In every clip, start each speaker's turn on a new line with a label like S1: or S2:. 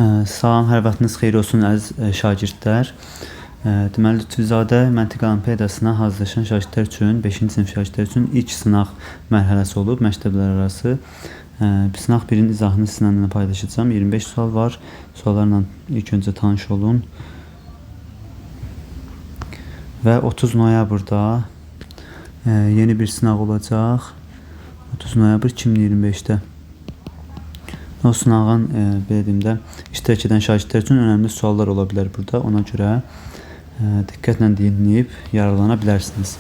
S1: Salam, hər vaxtınız xeyir olsun əziz şagirdlər. Deməli, Lütfüzadə məntiq olimpiadasına hazırlaşan şagirdlər üçün, 5-ci sinif şagirdlər üçün ilk sınaq mərhələsi olub, məktəblər arası. Sınaq 1-in izahını sizinlə paylaşacağım. 25 sual var. Suallarla ilk öncə tanış olun. Və 30 noyabrda yeni bir sınaq olacaq. 30 noyabr 2025-də. O sınağın belirliyimdə iştirak edən şagirdlər üçün önəmli suallar ola bilər burada. Ona görə diqqətlə dinləyib yararlana bilərsiniz.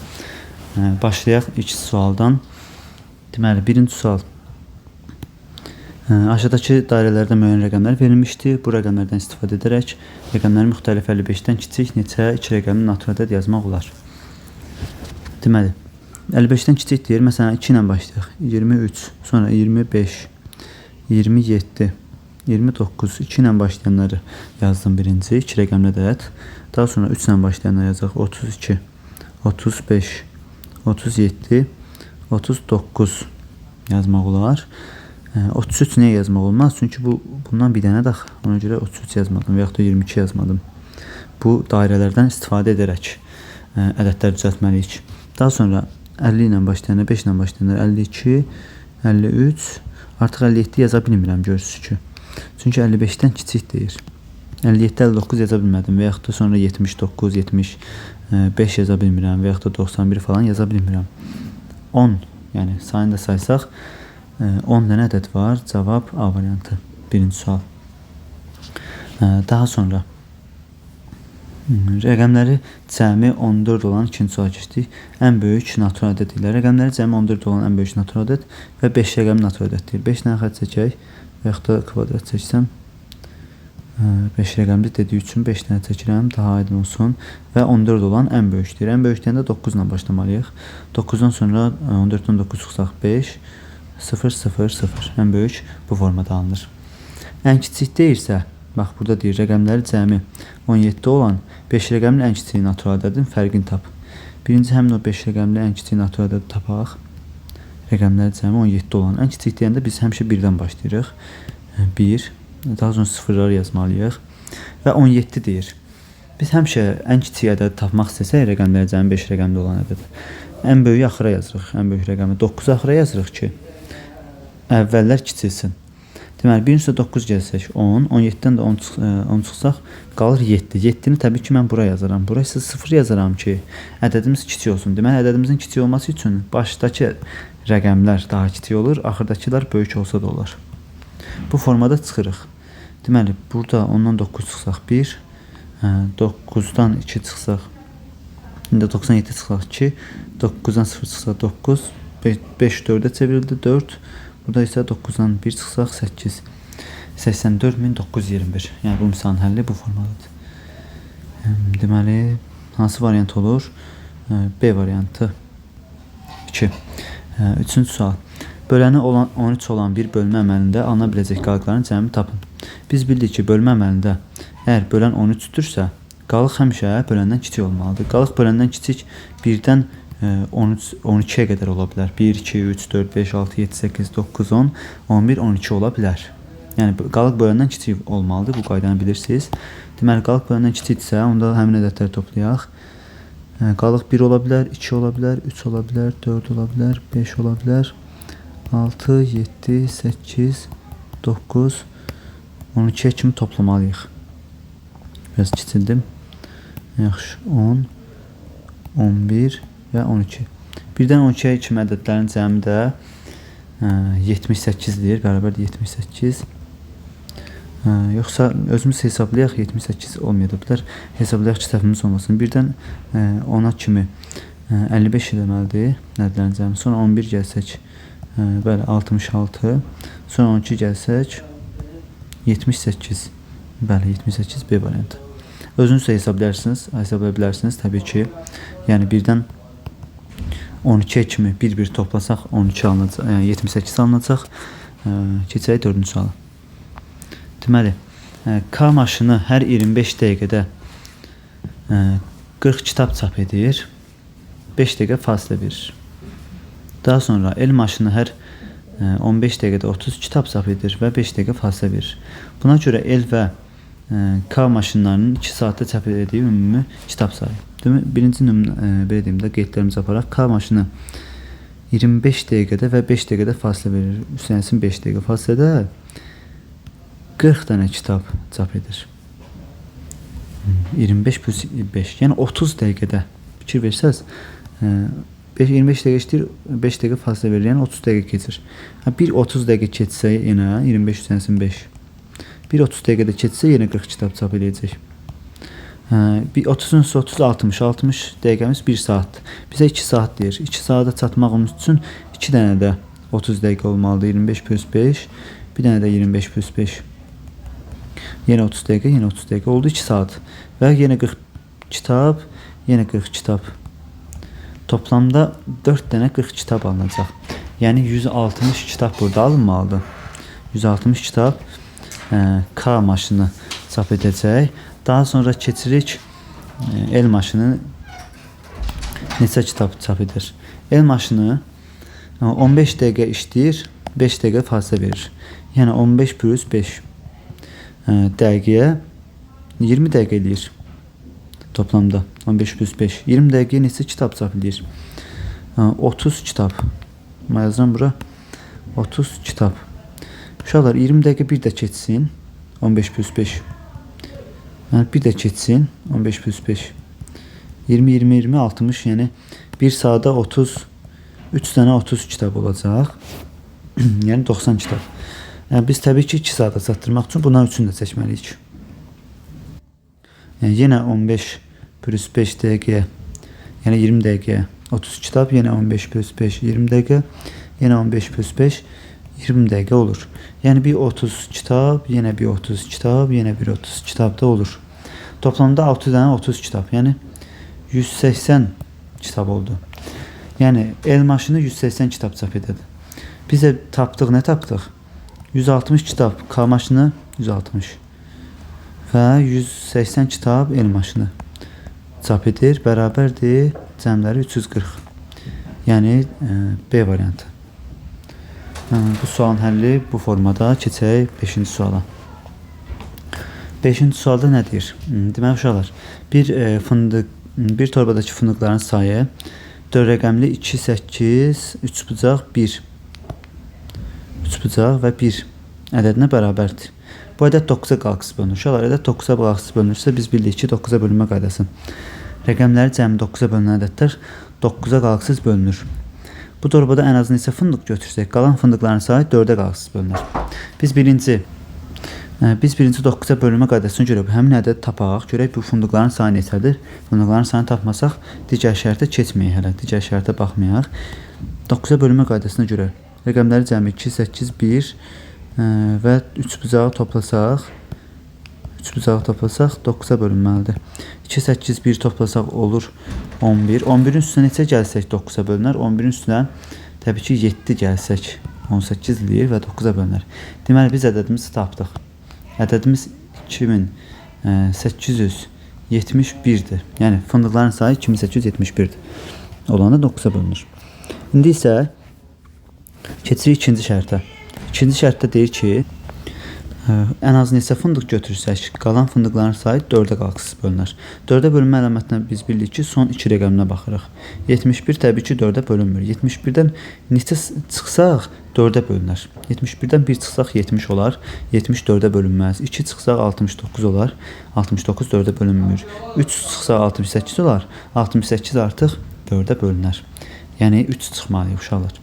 S1: Başlayaq ilk sualdan. Deməli, birinci sual. Aşağıdakı dairələrdə müəyyən rəqəmlər verilmişdir. Bu rəqəmlərdən istifadə edərək rəqəmləri müxtəlif 55-dən kiçik neçə 2 rəqəmli natural ədəd yazmaq olar. Deməli, 55-dən kiçik deyir. Məsələn, 2 ilə başlayaq. 23, sonra 25, 27, 29, 2 ilə başlayanları yazdım birinci, 2 rəqəmli ədəd. Daha sonra 3 ilə başlayanları yazacaq. 32, 35, 37, 39 yazmaq olar. 33 niyə yazmaq olmaz? Çünki bundan bir dənə dax. Ona görə 33 yazmadım və yaxud da 22 yazmadım. Bu dairələrdən istifadə edərək ədədləri düzəltməliyik. Daha sonra 50 ilə başlayanlar, 5 ilə başlayanlar 52, 53, artıq 57 yaza bilmirəm, görürsünüz ki. Çünki 55-dən kiçik deyir. 57, 59 yaza bilmədim və yaxud da sonra 79, 75 yaza bilmirəm və yaxud da 91 falan yaza bilmirəm. 10, yəni sayını da saysaq 10 dənə ədəd var. Cavab A variantı. Birinci sual. Daha sonra rəqəmləri cəmi 14 olan ikinci sual keçdik. Ən böyük natural ədəd ilə rəqəmləri cəmi 14 olan ən böyük natural ədəd və 5 rəqəmli natural ədəd deyir. 5 dənə xətt çəkək və yaxud da kvadrat çəksəm 5 rəqəmli dediyi üçün 5 dənə çəkirəm, daha aydın olsun. Və 14 olan ən böyük deyir. Ən böyük deyəndə 9 ilə başlamalıyıq. 9-dan sonra 14-dən 9 çıxsaq 5, 0, 0, 0. Ən böyük bu formada alınır. Ən kiçik deyirsə, bax burada deyir, rəqəmləri cəmi 17 olan 5 rəqəmli ən kiçik natural ədədin fərqini tap. Birinci həmin o 5 rəqəmli ən kiçik natural ədədi tapaq. Rəqəmləri cəmi 17 olan. Ən kiçik deyəndə biz həmişə 1-dən başlayırıq. 1, daha sonra sıfırları yazmalıyıq. Və 17 deyir. Biz həmişə ən kiçik ədədi tapmaq istəsək, rəqəmləri cəmi 5 rəqəmli olan ədəd. Ən böyüyü axıra yazırıq. Ən böyük rəqəmi 9 axıra yazırıq ki, əvvəllər kiçilsin. Deməli, birincisi 9 gəlsək 10, 17-dən də 10 çıxsaq qalır 7. 7-ni təbii ki, mən bura yazaram. Bura isə 0 yazaram ki, ədədimiz kiçik olsun. Deməli, ədədimizin kiçik olması üçün başdakı rəqəmlər daha kiçik olur, axırdakılar böyük olsa da olar. Bu formada çıxırıq. Deməli, burada ondan 9 çıxsaq 1, 9-dan 2 çıxsaq, indi 97 çıxsaq 2, 9-dan 0 çıxsaq 9, 5 4-ə çevrildi 4, burada isə 9-dan 1 çıxsaq 8, 84.921. Yəni bu misalın həlli bu formadadır. Deməli, hansı variant olur? B variantı. 2. Üçüncü sual. Böləni 13 olan bir bölmə əməlində alına biləcək qalıqların cəmini tapın. Biz bildik ki, bölmə əməlində əgər bölən 13-dürsə, qalıq həmişə böləndən kiçik olmalıdır. Qalıq böləndən kiçik 1-dən 12-yə qədər ola bilər. 1, 2, 3, 4, 5, 6, 7, 8, 9, 10, 11, 12 ola bilər. Yəni, qalıq böləndən kiçik olmalıdır. Bu qaydanı bilirsiniz. Deməli, qalıq böləndən kiçikdirsə, onda həmin ədədləri toplayaq. Qalıq 1 ola bilər, 2 ola bilər, 3 ola bilər, 4 ola bilər, 5 ola bilər, 6, 7, 8, 9, 12-yə kimi toplamalıyıq. Biraz kiçildim. Yaxşı, 10, 11 və 12. Birdən 12-yə kimi ədədlərin cəmi də 78 deyir, bərabərdir 78. Yoxsa özümüz hesablayaq, 78 olmaya da bilər. Hesablayaq ki, səhvimiz olmasın. Birdən 10-a kimi 55 eləməlidir ədədlərin cəmi. Sonra 11 gəlsək, bəli, 66. Sonra 12 gəlsək, 78. Bəli, 78 B variantı. Özünüz də hesablaya bilərsiniz təbii ki. Yəni, birdən 12-yə kimi bir-bir toplasaq 12 alınacaq, 78 alınacaq. Keçək 4-cü suala. Deməli, K maşını hər 25 dəqiqədə 40 kitab çap edir, 5 dəqiqə fasilə verir. Daha sonra L maşını hər 15 dəqiqədə 30 kitab çap edir və 5 dəqiqə fasilə verir. Buna görə el və K maşınlarının 2 saatda çap etdiyi ümumi kitab sayı. Birinci belə deyim də qeydlərimizi aparaq. K maşını 25 dəqiqədə və 5 dəqiqədə fasilə verir. Üstənsin 5 dəqiqə fasilədə 40 dənə kitab çap edir. 25 plus 5, yəni 30 dəqiqədə fikir versəz, 25 dəqiqə işləyir, 5 dəqiqə fasilə verir, yəni 30 dəqiqə keçir. Bir 30 dəqiqə keçsə yenə 25 üstənsin 5. Bir 30 dəqiqədə keçsə yenə 40 kitab çap edəcək. Bir 30-un üstü 30, 60. 60 dəqiqəmiz 1 saatdır. Bizə 2 saat deyir. 2 saata çatmağımız üçün 2 dənə də 30 dəqiqə olmalıdır. 25 plus 5, bir dənə də 25 plus 5. Yenə 30 dəqiqə, yenə 30 dəqiqə oldu 2 saat. Və yenə 40 kitab, yenə 40 kitab. Toplamda 4 dənə 40 kitab alınacaq. Yəni 160 kitab burada alınmalıdır. 160 kitab K maşını çap edəcək. Daha sonra keçirik el maşını neçə kitab çap edir. El maşını 15 dəqiqə işləyir, 5 dəqiqə fasilə verir. Yəni 15 plus 5 dəqiqəyə 20 dəqiqə eləyir. Toplamda 15 plus 5 20 dəqiqəyə neçə kitab çap edir? 30 kitab. Yazıram bura 30 kitab. Uşaqlar 20 dəqiqə bir də keçsin 15 plus 5. Yəni bir də keçsin 15 plus 5. 20 20 20 60, yəni 1 saata 30 3 dənə 30 kitab olacaq. Yəni 90 kitab. Yəni biz təbii ki 2 saata çatdırmaq üçün bunların üçünü də seçməliyik. Yəni yenə 15 plus 5 dəqiqəyə, yəni 20 dəqiqəyə 30 kitab, yenə 15 plus 5 20 dəqiqə, yenə 15 plus 5 20 dəqiqə olur. Yəni bir 30 kitab, yenə bir 30 kitab, yenə bir 30 kitab da olur. Toplamda 6 dənə 30 kitab, yəni 180 kitab oldu. Yəni el maşını 180 kitab çap edir. Biz də tapdıq, nə tapdıq? 160 kitab K maşını 160 və 180 kitab el maşını çap edir. Bərabərdir cəmləri 340. Yəni B variantı. Bu sualın həlli bu formada. Keçək 5-ci suala. 5-ci sualda nə deyir? Deməli uşaqlar, bir torbadakı fındıqların sayı 4 rəqəmli 2, 8, 3 bucaq, 1. 3 bucaq və 1 ədədinə bərabərdir. Bu ədəd 9-a qalxız bölünür. Uşaqlar, ədəd 9-a qalxız bölünürsə biz bildik ki 9-a bölünmə qaydası. Rəqəmləri cəmi 9-a bölünən ədədlər 9-a qalxız bölünür. Bu torbada ən az neçə fındıq götürsək, qalan fındıqların sayı 4-ə qalxız bölünür. Biz birinci 9-a bölünmə qaydasına görə həmin ədəd tapaq. Görək bu fındıqların sayı neçədir? Fındıqların sayını tapmasaq digər şərtə keçməyək hələ. Digər şərtə baxmayaq. 9-a bölünmə qaydasına görə rəqəmləri cəmi 2, 8, 1 və 3 bucağı toplasaq 9-a bölünməlidir. 2, 8, 1 toplasaq olur 11. 11-in üstünə neçə gəlsək 9-a bölünər? 11-in üstünə təbii ki 7 gəlsək 18 eləyir və 9-a bölünər. Deməli biz ədədimizi tapdıq. Ədədimiz 2871-dir. Yəni fındıqların sayı 2871-dir. Olanda 9-a bölünür. İndi isə keçirik ikinci şərtə. İkinci şərtdə deyir ki, ən az neçə fındıq götürsək, qalan fındıqların sayı 4-ə qalxız bölünər. 4-ə bölünmə əlamətinə biz bildik ki, son 2 rəqəminə baxırıq. 71 təbii ki 4-ə bölünmür. 71-dən neçə çıxsaq 4-ə bölünər. 71-dən 1 çıxsaq 70 olar. 70 4-ə bölünməz. 2 çıxsaq 69 olar. 69 4-ə bölünmür. 3 çıxsaq 68 olar. 68 artıq 4-ə bölünər. Yəni 3 çıxmalıyıq uşaqlar.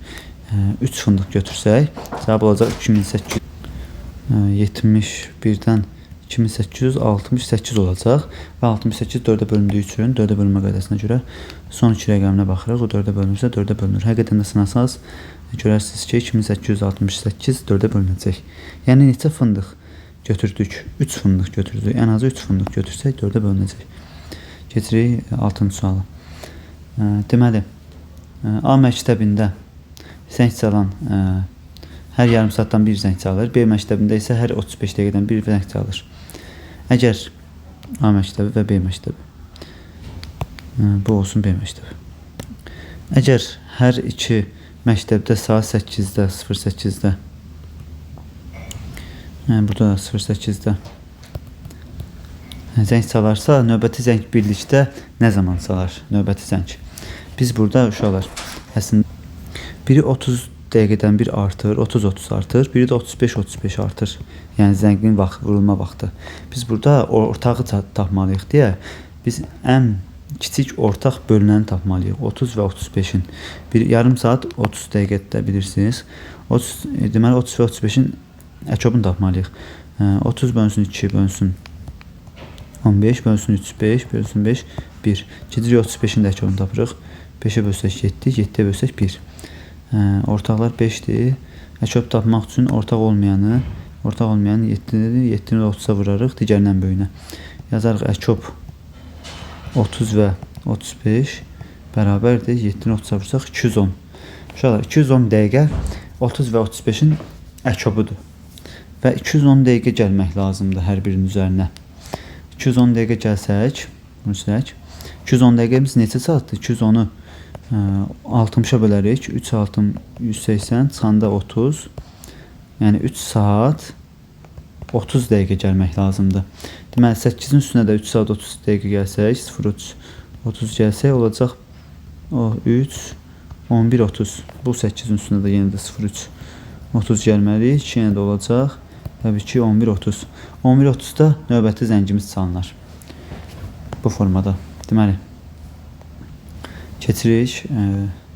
S1: 3 fındıq götürsək, cavab olacaq 2800. 71-dən 2868 olacaq və 68 4-ə bölündüyü üçün 4-ə bölünmə qaydasına görə son 2 rəqəminə baxırıq. O 4-ə bölünürsə 4-ə bölünür. Həqiqətən də sınasaz görərsiniz ki 2868 4-ə bölünəcək. Yəni neçə fındıq götürdük? 3 fındıq götürdük. Ən azı 3 fındıq götürsək 4-ə bölünəcək. Keçirik 6-cı suala. Deməli, A məktəbində zəng çalan hər yarım saatdan bir zəng çalır. B məktəbində isə hər 35 dəqiqədən bir zəng çalır. Əgər A məktəbi və B məktəbi, bu olsun B məktəbi. Əgər hər iki Məktəbdə saat 8-də, 08-də. Burada da 08-də. Zəng çalarsa, növbəti zəng birlikdə nə zaman çalar? Növbəti zəng. Biz burada uşaqlar əslində biri 30 dəqiqədən bir artır, 30-30 artır, biri də 35-35 artır. Yəni zəngin vurulma vaxtı. Biz burada ortağı tapmalıyıq deyə biz ən kiçik ortaq bölünəni tapmalıyıq. 30 və 35-in. Bir yarım saat 30 dəqiqədə bilirsiniz. 30 deməli 30 və 35-in əkobunu tapmalıyıq. 30 bölünsün 2 bölünsün 15 bölünsün 3 5 bölünsün 5 1. Gedirik 35-in də əkobunu tapırıq. 5-ə bölsək 7, 7-yə bölsək 1. Ortaqlar 5-dir. Əkob tapmaq üçün ortaq olmayanı 7-dir. 7-ni 30-a vurarıq digərindən böyüyünə. Yazarıq əkob 30 və 35 bərabərdir. 7-ni 30-a vursaq 210. Uşaqlar 210 dəqiqə 30 və 35-in əkobudur. Və 210 dəqiqə gəlmək lazımdır hər birinin üzərinə. 210 dəqiqə gəlsək, 210 dəqiqəmiz neçə saatdır? 210-u 60-a bölərik. 3 6 180 çıxanda 30. Yəni 3 saat 30 dəqiqə gəlmək lazımdır. Deməli 8-in üstünə də 3 saat 30 dəqiqə gəlsək, 0-3 30 gəlsək olacaq o 3 11 30. Bu 8-in üstünə də yenə də 0-3 30 gəlməliyik. Yenə də olacaq təbii ki 11 30. 11 30-da növbəti zəngimiz çalınır. Bu formada. Deməli keçirik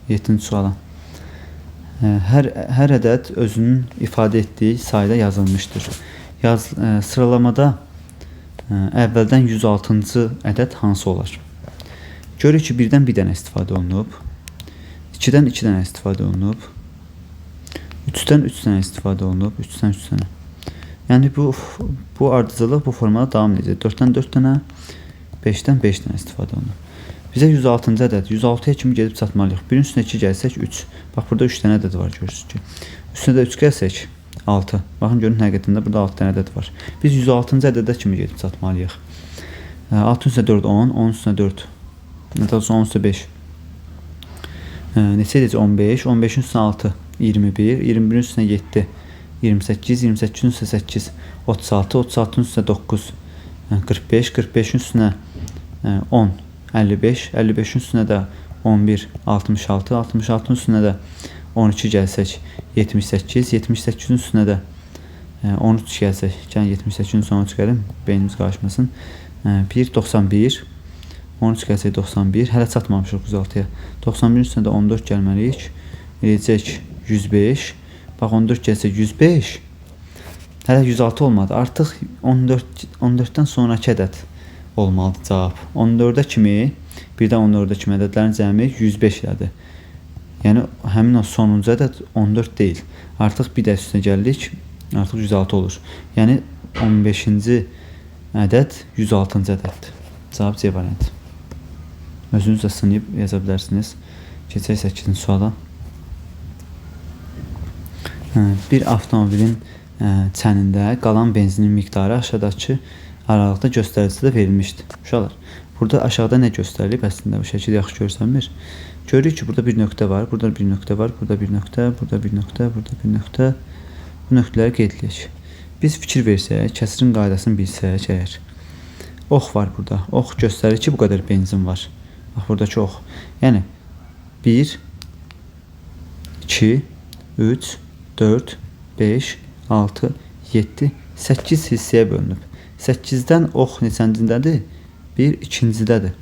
S1: 7-ci suala. Hər ədəd özünün ifadə etdiyi sayda yazılmışdır. Sıralamada əvvəldən 106-cı ədəd hansı olar? Görürük ki, 1-dən bir dənə istifadə olunub. 2-dən 2 dənə istifadə olunub. 3-dən 3 dənə istifadə olunub. 3-dən 3 dənə. Yəni bu ardıcıllıq bu formada davam edəcək. 4-dən 4 dənə, 5-dən 5 dənə istifadə olunub. Bizə 106-cı ədəd, 106-ya kimi gedib çatmalıyıq. Birin üstünə 2 gəlsək 3. Bax, burada 3 dənə ədəd var, görürsünüz ki. Üstünə də 3 gəlsək 6. Baxın, görün, həqiqətində burada 6 dənə ədəd var. Biz 106-cı ədədə kimi gedib çatmalıyıq. 6 üstünə 4, 10, 10 üstünə 4. Daha sonra 10 üstünə 5. Neçə edəcək? 15, 15-in üstünə 6, 21, 21-in üstünə 7, 28, 28-in üstünə 8, 36, 36-in üstünə 9, 45, 45-in üstünə 10, 55, 55-in üstünə də 11, 66, 66-ın üstünə də 12 gəlsək 78, 78-in üstünə də 13 gəlsək, yəni 78-in üstünə 13 gəlim, beynimiz qarışmasın. 1, 91, 13 gəlsək 91, hələ çatmamışıq 106-ya. 91-in üstünə də 14 gəlməliyik. Eləyəcək 105. Bax, 14 gəlsək 105. Hələ 106 olmadı. Artıq 14-dən sonraki ədəd olmalıdır cavab. 14-ə kimi, birdən 14-ə kimi ədədlərin cəmi 105 elədir. Yəni, həmin o sonuncu ədəd 14 deyil. Artıq bir də üstünə gəlirik, artıq 106 olur. Yəni, 15-ci ədəd 106-cı ədəddir. Cavab C variantı. Özünüz də sınayıb yaza bilərsiniz. Keçək 8-ci suala. Bir avtomobilin çənində qalan benzinin miqdarı aşağıdakı aralıqda göstəricide verilmişdir. Uşaqlar, burada aşağıda nə göstərilib? Əslində bu şəkil yaxşı görsənmir. Görürük ki, burada bir nöqtə var, burada bir nöqtə var, burada bir nöqtə, burada bir nöqtə, burada bir nöqtə. Bu nöqtələri qeyd edək. Biz fikir versək, kəsirin qaydasını bilsək əgər. Ox var burada. Ox göstərir ki, bu qədər benzin var. Bax, buradakı ox. Yəni, 1, 2, 3, 4, 5, 6, 7, 8 hissəyə bölünüb. 8-dən ox neçəncindədir? 1, ikincidədir.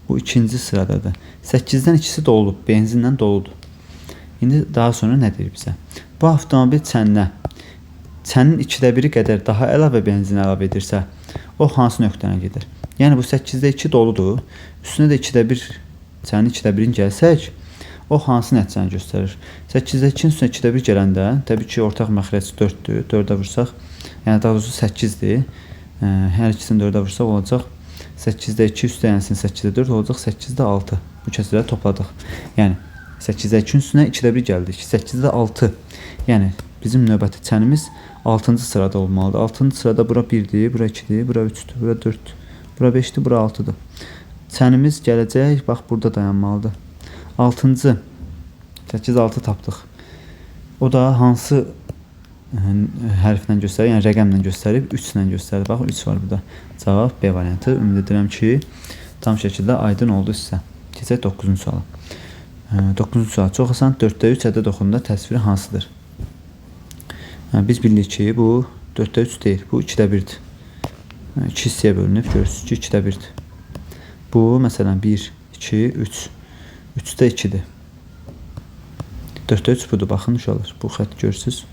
S1: Bu ikinci sıradadır. 8-dən ikisi dolub, benzinlə doludur. İndi daha sonra nə deyir bizə? Bu avtomobil çəninə, çənin 2/1 qədər daha əlavə benzin əlavə edirsə, o hansı nöqtəyə gedir? Yəni bu 8-də 2 doludur. Üstünə də 2/1, çənin 2/1-in gəlsək, o hansı nəticəni göstərir? 8-də 2-nin üstünə 2/1 gələndə, təbii ki, ortaq məxrəc 4-dür. 4-ə vursaq, yəni daha doğrusu 8-dir. Hər ikisini 4-ə vursaq olacaq 8-də 2 üstəyənsin 8-də 4 olacaq 8-də 6. Bu kəsirləri topladıq. Yəni 8-də 2-nin üstünə 2/1 gəldik. 8-də 6. Yəni bizim növbəti çənimiz 6-cı sırada olmalıdır. 6-cı sırada bura 1-dir, bura 2-dir, bura 3-dür, bura 4-dür, bura 5-dir, bura 6-dır. Çənimiz gələcək, bax burada dayanmalıdır. 6-cı 8, 6 tapdıq. O da hansı hərflə göstərir, yəni rəqəmlə göstərib, 3 ilə göstərir. Bax, 3 var burada. Cavab B variantı. Ümid edirəm ki, tam şəkildə aydın oldu sizə. Keçək 9-cu suala. 9-cu sual çox asan. 4-də 3 ədəd oxununda təsviri hansıdır? Biz bilirik ki, bu 4-də 3 deyil. Bu 2-də 1-dir. 2 hissəyə bölünüb. Görürsünüz ki, 2-də 1-dir. Bu, məsələn, 1, 2, 3. 3-də 2-dir. 4-də 3 budur. Baxın, uşaqlar. Bu xətt görürsünüz.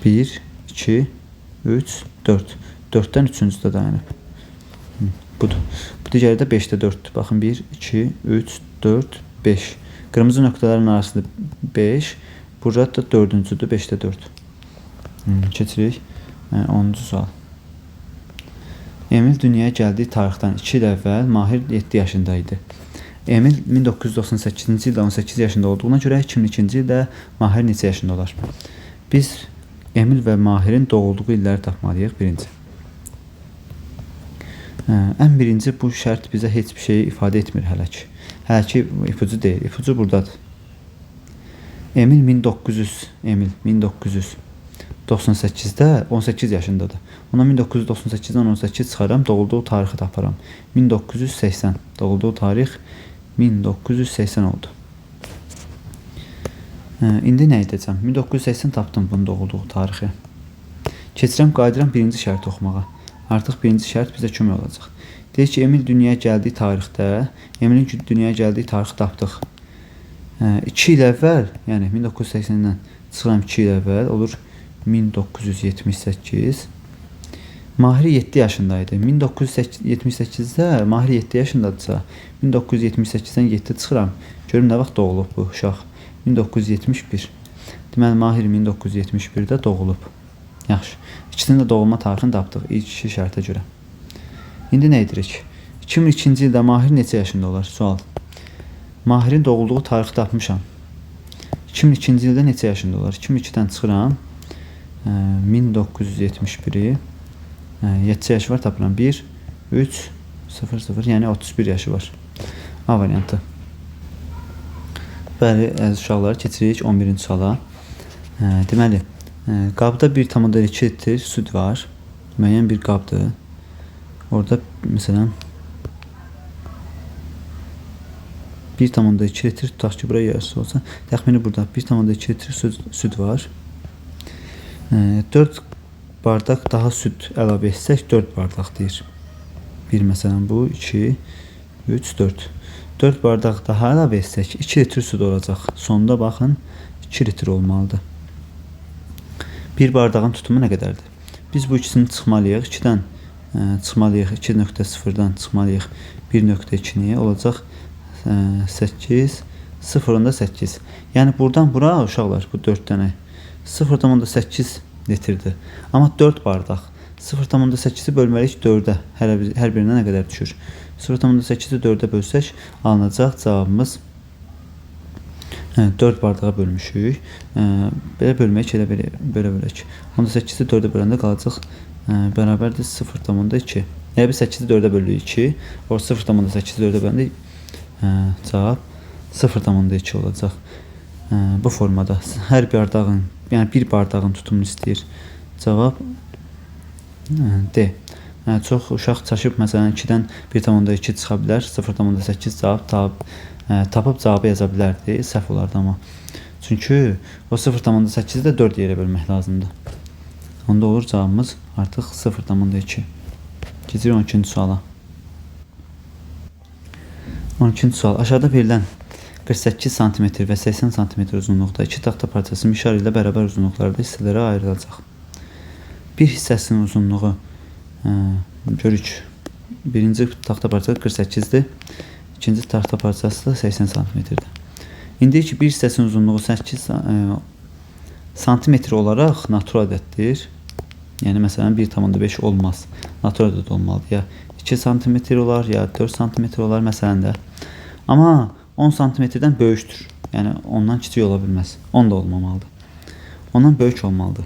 S1: 1, 2, 3, 4. 4-dən 3-cüdə dayanıb. Budur. Bu digəri də 5-də 4-dür. Baxın, 1, 2, 3, 4, 5. Qırmızı nöqtələrin arasında 5. Burada da 4-cüdür. 5-də 4. Keçirik. 10-cu sual. Emil dünyaya gəldiyi tarixdən 2 il əvvəl Mahir 7 yaşında idi. Emil 1998-ci ildə 18 yaşında olduğuna görə 2002-ci ildə Mahir neçə yaşında olar? Biz Emil və Mahirin doğulduğu illəri tapmalıyıq birinci. Ən birinci bu şərt bizə heç bir şeyi ifadə etmir hələ ki. Hələ ki ipucu deyil. İpucu buradadır. Emil 1998-də 18 yaşındadır. Ona 1998-dən 18 çıxaram, doğulduğu tarixi taparam. 1980. Doğulduğu tarix 1980 oldu. İndi nə edəcəm? 1980 tapdım bunun doğulduğu tarixi. Keçirəm, qayıdıram birinci şərti oxumağa. Artıq birinci şərt bizə kömək olacaq. Deyir ki, Emil dünyaya gəldiyi tarixdə, Emilin dünyaya gəldiyi tarixi tapdıq. 2 il əvvəl, yəni 1980-dən çıxıram 2 il əvvəl, olur 1978. Mahir 7 yaşındaydı. 1978-də Mahir 7 yaşındadırsa, 1978-dən 7 çıxıram. Görüm nə vaxt doğulub bu uşaq. 1971. Deməli, Mahir 1971-də doğulub. Yaxşı. İkisinin də doğulma tarixini tapdıq ilk 2 şərtə görə. İndi nə edirik? 2002-ci ildə Mahir neçə yaşında olar? Sual. Mahirin doğulduğu tarixi tapmışam. 2002-ci ildə neçə yaşında olar? 2002-dən çıxıram. 1971-i 7 yaşı var, tapıram. 1, 3, 0, 0, yəni 31 yaşı var. A variantı. Bəli, əziz uşaqlar, keçirik 11-ci suala. Deməli, qabda 1,2 litr süd var. Müəyyən bir qabdır. Orada, məsələn, 1,2 litr, tutaq ki, buraya yarısı olsa, təxmini burada 1,2 litr süd var. 4 bardaq daha süd əlavə etsək 4 bardaq deyir. 1 məsələn bu, 2, 3, 4. 4 bardaq daha əlavə etsək 2 litr süd olacaq. Sonda baxın 2 litr olmalıdır. 1 bardağın tutumu nə qədərdir? Biz bu ikisini çıxmalıyıq. 2-dən çıxmalıyıq. 2.0-dan çıxmalıyıq. 1.2-niyə olacaq 8, 0'da 8. Yəni buradan bura uşaqlar bu 4 dənə 0,8 litrdir. Amma 4 bardaq 0,8-i bölməliyik 4-ə. Hər birinə nə qədər düşür? 0,8-i 4-ə bölsək alınacaq cavabımız 4 bardağa bölmüşük. Belə bölmək elə bölək. 18-i 4-ə böləndə qalacaq bərabərdir 0,2. Yəni biz 8-i 4-ə bölürük 2. O 0,8-i 4-ə böləndə cavab 0,2 olacaq. Bu formada hər bardağın, yəni bir bardağın tutumunu istəyir. Cavab D. Çox uşaq çaşıb məsələn 2-dən 1,2 çıxa bilər, 0,8 cavab tapıb cavabı yaza bilərdi. Səhv olardı amma. Çünki o 0,8-i də 4 yerə bölmək lazımdır. Onda olur cavabımız artıq 0,2. Keçirik 12-ci suala. 12-ci sual. Aşağıda verilən 48 cm və 80 cm uzunluqda iki taxta parçası mişar ilə bərabər uzunluqlarda hissələrə ayrılacaq. Bir hissəsinin uzunluğu görük. Birinci taxta parçası 48-dir. İkinci taxta parçası da 80 cm-dir. İndi ki bir hissəsinin uzunluğu 8 cm olaraq natural ədəddir. Yəni məsələn 1,5 olmaz. Natural ədəd olmalıdır. Ya 2 cm olar, ya 4 cm olar məsələn də. Amma 10 cm-dən böyükdür. Yəni ondan kiçik ola bilməz. 10 da olmamalıdır. Ondan böyük olmalıdır.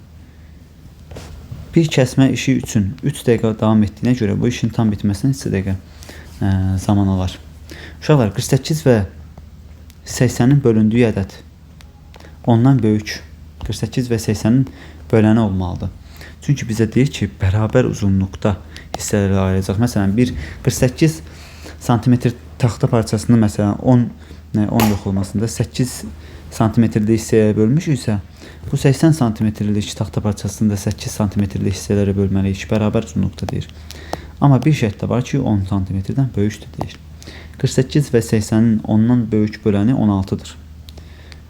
S1: Bir kəsmə işi üçün 3 dəqiqə davam etdiyinə görə bu işin tam bitməsinə 3 dəqiqə zaman alar. Uşaqlar 48 və 80-in bölündüyü ədəd ondan böyük 48 və 80-in böləni olmalıdır. Çünki bizə deyir ki, bərabər uzunluqda hissələrə ayıracaq. Məsələn, bir 48 sm taxta parçasını məsələn 10 yox olmasında 8 sm-lik hissəyə bölmüşüksə, bu 80 sm-lik taxta parçasını da 8 sm-lik hissələrə bölməliyik. Bərabər uzunluqda deyir. Amma bir şərt də var ki, 10 sm-dən böyükdür deyir. 48 və 80-in 10-dan böyük böləni 16-dır.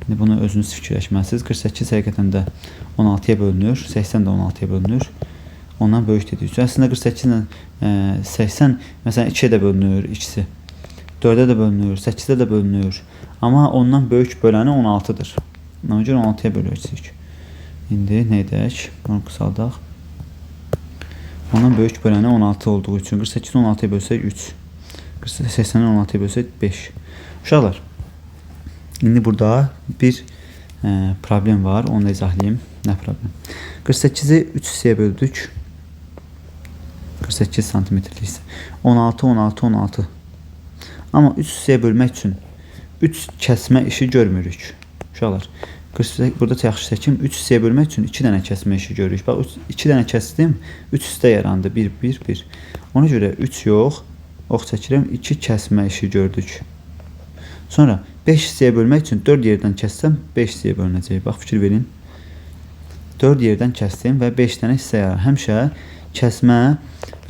S1: İndi bunu özünüz fikirləşməlisiniz. 48 həqiqətən də 16-ya bölünür, 80 də 16-ya bölünür. Ondan böyük dedik. Əslində 48 ilə 80 məsələn 2-yə də bölünür ikisi. 4-ə də bölünür, 8-də də bölünür. Amma ondan böyük böləni 16-dır. Ona görə 16-ya böləcəyik. İndi nə edək? Bunu qısaldaq. Ondan böyük böləni 16 olduğu üçün 48-i 16-ya bölsək 3. 80-i 16-ya bölsək 5. Uşaqlar, indi burada bir problem var. Onu da izahlayayım. Nə problem? 48-i 3 hissəyə böldük. 48 sm-lik hissə. 16, 16, 16. Amma 3 hissəyə bölmək üçün 3 kəsmə işi görmürük. Uşaqlar, burada yaxşı çəkim. 3 hissəyə bölmək üçün 2 dənə kəsmə işi görürük. Bax, 2 dənə kəsdim, 3 hissədə yarandı. 1, 1, 1. Ona görə 3 yox, ox çəkirəm, 2 kəsmə işi gördük. Sonra 5 hissəyə bölmək üçün 4 yerdən kəssəm 5 hissəyə bölünəcək. Bax, fikir verin. 4 yerdən kəsdim və 5 dənə hissə yarar. Həmişə kəsmə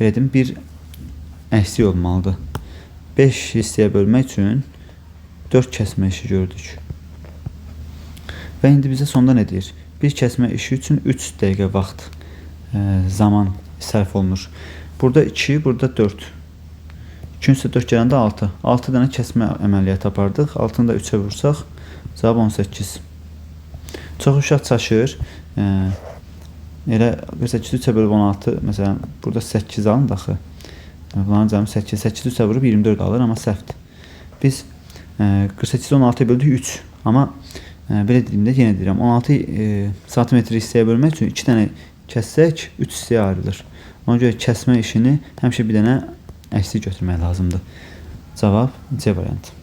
S1: verdim, bir əksik olmalıdır. 5 hissəyə bölmək üçün 4 kəsmə işi gördük. Və indi bizə sonda nə deyir? Bir kəsmə işi üçün 3 dəqiqə vaxt, zaman sərf olunur. Burada 2, burada 4. 2 üstə 4 gələndə 6. 6 dənə kəsmə əməliyyatı apardıq. 6-nı da 3-ə vursaq, cavab 18. Çox uşaq çaşır. Elə 48 3-ə bölüb 16, məsələn, burada 8 alın daxı. Bunların cəmi 8. 8 3-ə vurub 24 alır, amma səhvdir. Biz 48-i 16-ya böldük 3. Amma belə dediyimdə yenə deyirəm, 16 sm hissəyə bölmək üçün 2 dənə kəssək 3 hissəyə ayrılır. Ona görə kəsmə işini həmişə bir dənə əksik götürmək lazımdır. Cavab C variantı.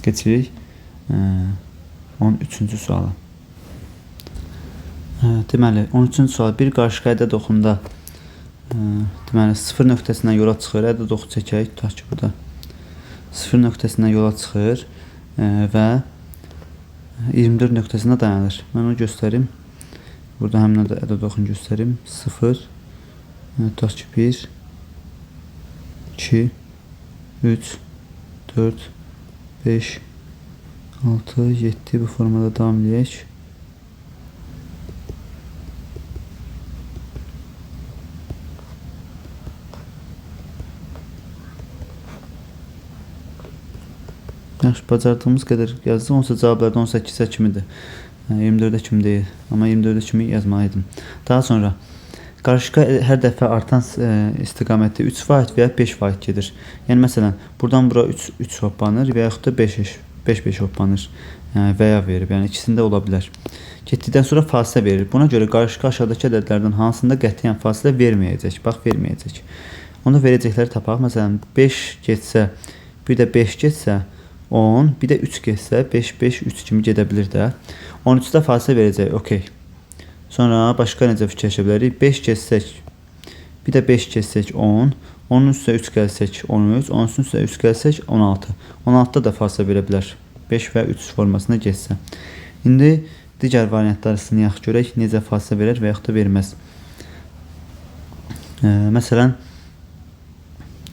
S1: Keçirik 13-cü suala. Deməli, 13-cü sual bir qarışıq ədəd oxunda deməli 0 nöqtəsindən yola çıxır. Ədəd oxu çəkək, tutaq ki, burada 0 nöqtəsindən yola çıxır və 24 nöqtəsində dayanır. Mən onu göstərim. Burada həmin ədəd oxunu göstərim. 0, tutaq ki, 1, 2, 3, 4, 5, 6, 7 bu formada davam edək. Yaxşı, bacardığımız qədər yazdıq. Onsa cavablarda 18-ə kimidir. 24-ə kimi deyil. Amma 24-ə kimi yazmalıydım. Daha sonra qarışqa hər dəfə artan istiqamətdə 3% və ya 5% gedir. Yəni məsələn, buradan bura 3 hoppanır və yaxud da 5 hoppanır və ya verir. Yəni ikisində ola bilər. Getdikdən sonra fasilə verir. Buna görə qarışqa aşağıdakı ədədlərdən hansında qətiyyən fasilə verməyəcək. Bax, verməyəcək. Onda verəcəkləri tapaq. Məsələn, 5 getsə, bir də 5 getsə 10, bir də 3 getsə 5, 5, 3 kimi gedə bilir də. 13-də fasilə verəcək, okey. Sonra başqa necə fikirləşə bilərik? 5 keçsək, bir də 5 keçsək 10, 10-un üstə 3 gəlsək 13, 10-un üstə 3 gəlsək 16. 16-da da fasilə verə bilər. 5 və 3 formasında geçsə. İndi digər variantları sınayaq görək, necə fasilə verər və yaxud da verməz. Məsələn,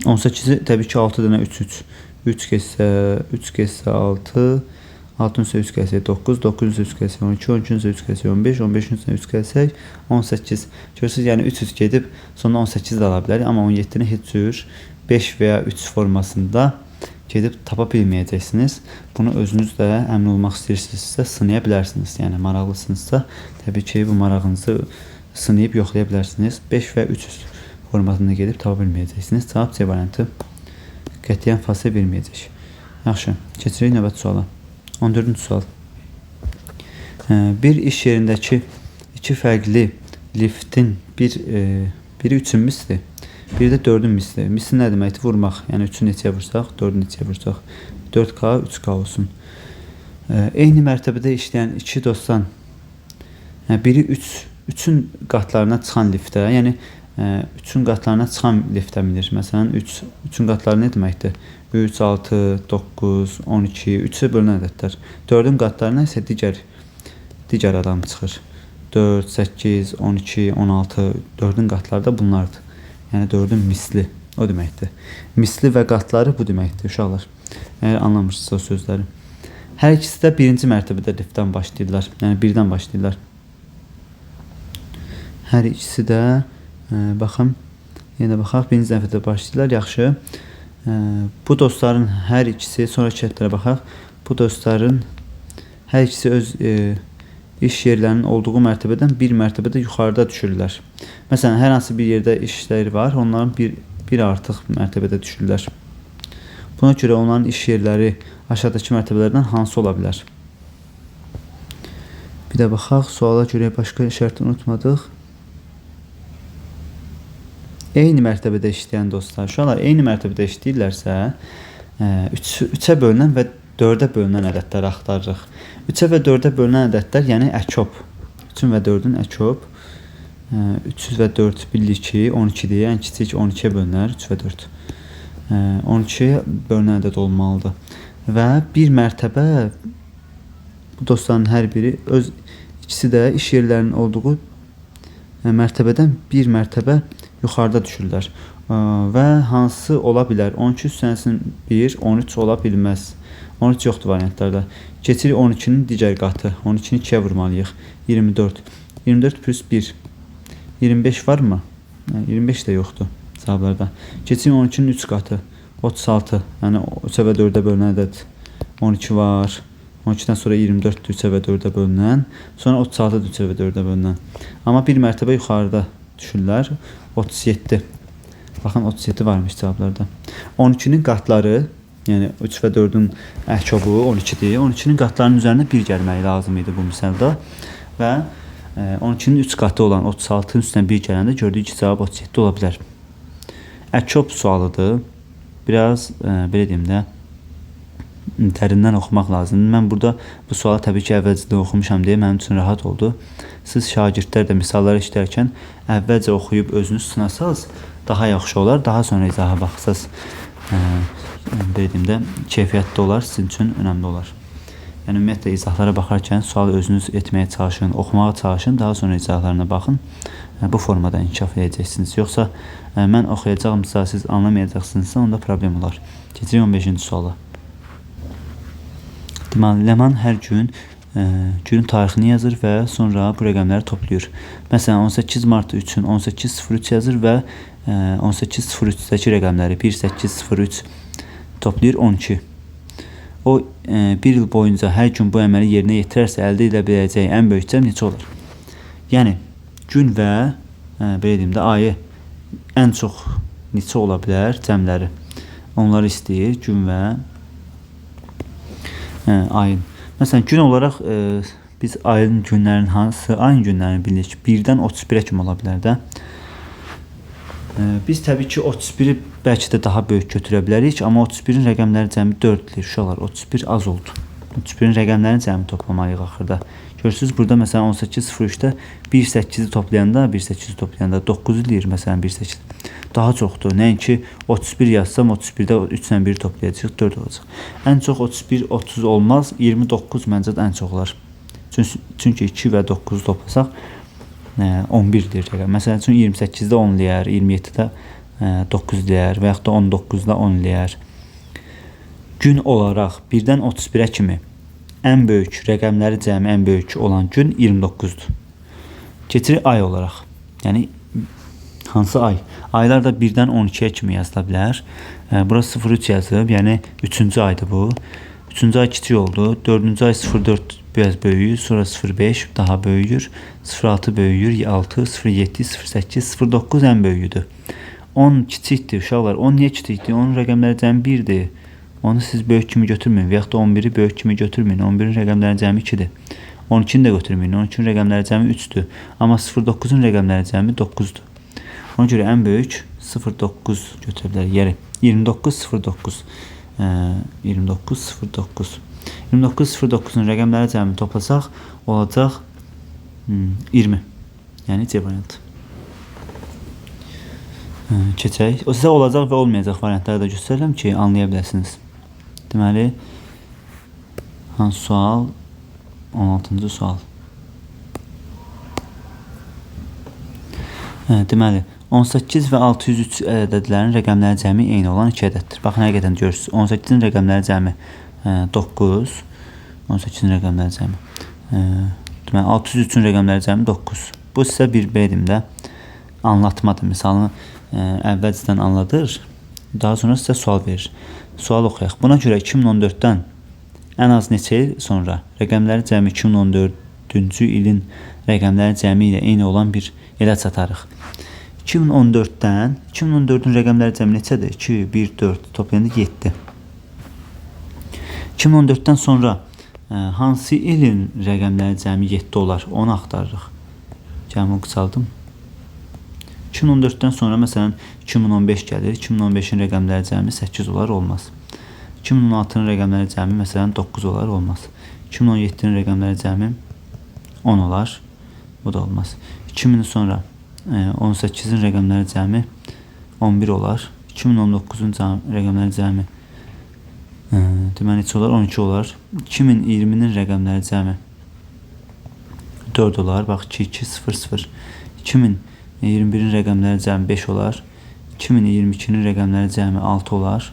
S1: 18-i təbii ki 6 dənə 3 keçsə 6, 6-ın üstə 3 gəlsək 9, 9-un üstə 3 gəlsək 12, 12-ün üstə 3 gəlsək 15, 15-in üstə 3 gəlsək 18. Görürsünüz, yəni 300 gedib sonra 18 də ala bilərik, amma 17-ni heç cür 5 və ya 3 formasında gedib tapa bilməyəcəksiniz. Bunu özünüz də əmin olmaq istəyirsinizsə sınaya bilərsiniz. Yəni maraqlısınızsa təbii ki bu marağınızı sınayıb yoxlaya bilərsiniz. 5 və 300 formasında gedib tapa bilməyəcəksiniz. Cavab C variantı. Qətiyyən fasilə verməyəcək. Yaxşı, keçirik növbəti suala. 14-cü sual. Bir iş yerindəki iki fərqli liftin biri 3-ün misli, biri də 4-ün misli. Misli nə deməkdir? Vurmaq. Yəni 3-ü neçəyə vursaq, 4-ü neçəyə vursaq. 4K, 3K olsun. Eyni mərtəbədə işləyən iki dostdan biri 3-ün qatlarına çıxan liftə, yəni 3-ün qatlarına çıxan liftə minir. Məsələn, 3-ün qatları nə deməkdir? 3, 6, 9, 12, 3-ə bölünən ədədlər. 4-ün qatlarına isə digər adam çıxır. 4, 8, 12, 16, 4-ün qatları da bunlardır. Yəni 4-ün misli o deməkdir. Misli və qatları bu deməkdir uşaqlar. Əgər anlamırsınızsa o sözləri. Hər ikisi də birinci mərtəbədə liftdən başlayırlar. Yəni 1-dən başlayırlar. Hər ikisi də baxın, yenə baxaq, birinci dəfədə başlayırlar. Yaxşı. Bu dostların hər ikisi, sonraki ədədlərə baxaq. Bu dostların hər ikisi öz iş yerlərinin olduğu mərtəbədən bir mərtəbədə yuxarıda düşürlər. Məsələn, hər hansı bir yerdə işləri var, onların bir artıq mərtəbədə düşürlər. Buna görə onların iş yerləri aşağıdakı mərtəbələrdən hansı ola bilər? Bir də baxaq, suala görə başqa şərti unutmadıq. Eyni mərtəbədə işləyən dostlar, uşaqlar eyni mərtəbədə işləyirlərsə, 3-ə bölünən və 4-ə bölünən ədədləri axtarırıq. 3-ə və 4-ə bölünən ədədlər, yəni əkop. 3-ün və 4-ün əkop. 300 və 4 bildik ki, 12-dir. Ən kiçik 12-yə bölünər, 3 və 4. 12-yə bölünən ədəd olmalıdır. Və bir mərtəbə, bu dostların hər biri, ikisi də iş yerlərinin olduğu mərtəbədən bir mərtəbə yuxarıda düşürlər. Və hansı ola bilər? 12 üstənsin 1, 13 ola bilməz. 13 yoxdur variantlarda. Keçirik 12-nin digər qatı. 12-ni 2-yə vurmalıyıq. 24. 24 plus 1. 25 var mı? 25 də yoxdur cavablarda. Keçirik 12-nin 3 qatı. 36. Yəni 3-ə və 4-ə bölünən ədəd 12 var. 12-dən sonra 24-dür 3-ə və 4-ə bölünən. Sonra 36-dır 3-ə və 4-ə bölünən. Amma bir mərtəbə yuxarıda düşürlər. 37. Baxın 37 varmış cavablarda. 12-nin qatları, yəni 3 və 4-ün əhkobu 12-dir. 12-nin qatlarının üzərinə 1 gəlməyi lazım idi bu misalda. Və 12-nin 3 qatı olan 36-ın üstünə 1 gələndə gördük ki, cavab 37 ola bilər. Əkop sualıdır. Biraz belə deyim də dərindən oxumaq lazımdır. Mən burada bu sualı təbii ki, əvvəlcədə oxumuşam deyə mənim üçün rahat oldu. Siz şagirdlər də misallar işləyərkən əvvəlcə oxuyub özünüz sınasaz daha yaxşı olar. Daha sonra izaha baxsaz belə deyim də keyfiyyətli olar, sizin üçün önəmli olar. Yəni ümumiyyətlə izahlara baxarkən sualı özünüz etməyə çalışın, oxumağa çalışın, daha sonra izahlarına baxın. Bu formada inkişaf edəcəksiniz. Yoxsa mən oxuyacağımsa siz anlamayacaqsınızsa onda problem olar. Keçirik 15-ci suala. Deməli, Ləman hər gün günün tarixini yazır və sonra bu rəqəmləri toplayır. Məsələn, 18 mart üçün 18.03 yazır və 18.03-dəki rəqəmləri 1803 toplayır 12. O bir il boyunca hər gün bu əməli yerinə yetirərsə əldə edə biləcəyi ən böyük cəm neçə olur? Yəni gün və belə deyim də ayı ən çox neçə ola bilər cəmləri? Onları istəyir gün və ayın. Məsələn, gün olaraq biz ayın günlərin hansı ayın günlərini bilirik? 1-dən 31-ə kimi ola bilər də. Biz təbii ki 31-i bəlkə də daha böyük götürə bilərik, amma 31-in rəqəmləri cəmi 4-dür. Uşaqlar, 31 az oldu. 31-in rəqəmlərini cəmi toplamalıyıq axırda. Görürsünüz, burada məsələn 18.03-də 1.8-i toplayanda 9-u deyir məsələn 1.8. Daha çoxdur. Nəinki 31 yazsam 31-də 3-lə 1 toplayacaq, 4 olacaq. Ən çox 31, 30 olmaz, 29 məncə ən çox olar. Çünki 2 və 9-u toplasaq 11-dir rəqəm. Məsələn üçün 28-də 10 eləyər, 27-də 9 eləyər və yaxud da 19-da 10 eləyər. Gün olaraq 1-dən 31-ə kimi ən böyük rəqəmləri cəmi ən böyük olan gün 29-dur. Keçirik ay olaraq. Yəni hansı ay? Aylar da 1-dən 12-yə kimi yazıla bilər. Burası 03 yazıb, yəni 3-cü aydır bu. 3-cü ay kiçik oldu. 4-cü ay 04 biraz böyüyür, sonra 05 daha böyüyür, 06 böyüyür, 6, 07, 08, 09 ən böyüyüdür. 10 kiçikdir uşaqlar. 10 niyə kiçikdir? Onun rəqəmləri cəmi 1-dir. Onu siz böyük kimi götürməyin və yaxud da 11-i böyük kimi götürməyin. 11-in rəqəmləri cəmi 2-dir. 12-ni də götürməyin. 12-in rəqəmləri cəmi 3-dür. Amma 09-un rəqəmləri cəmi 9-dur. Ona görə ən böyük 09 götürə bilər. Yəni 29.09. 2909. 2909'un rəqəmləri cəmi toplasaq olacaq 20. Yəni C variantı. Keçək. O sizə olacaq və olmayacaq variantları da göstərirəm ki, anlaya biləsiniz. Deməli, hansı sual? 16-cı sual. Deməli, 18 və 603 ədədlərin rəqəmləri cəmi eyni olan 2 ədəddir. Baxın, həqiqətən görürsünüz. 18-in rəqəmləri cəmi 9. 18-in rəqəmləri cəmi. Deməli, 603-ün rəqəmləri cəmi 9. Bu sizə bir bedimdə anlatmadır. Misalını əvvəlcədən anladır. Daha sonra sizə sual verir. Sual oxuyaq. Buna görə 2014-dən ən az neçə il sonra rəqəmləri cəmi 2014-cü ilin rəqəmləri cəmi ilə eyni olan bir elə çatarıq. 2014-ün rəqəmləri cəmi neçədir? 2, 1, 4, toplayanda 7. 2014-dən sonra hansı ilin rəqəmləri cəmi 7 olar? Onu axtarırıq. Gəlin onu qısaldım. 2014-dən sonra məsələn 2015 gəlir. 2015-in rəqəmləri cəmi 8 olar, olmaz. 2016-nın rəqəmləri cəmi məsələn 9 olar, olmaz. 2017-nin rəqəmləri cəmi 10 olar. Bu da olmaz. 2000 sonra 18-in rəqəmləri cəmi 11 olar. 2019-un rəqəmləri cəmi deməli neçə olar? 12 olar. 2020-nin rəqəmləri cəmi 4 olar. Bax 2, 2, 0, 0. 2021-in rəqəmləri cəmi 5 olar. 2022-nin rəqəmləri cəmi 6 olar.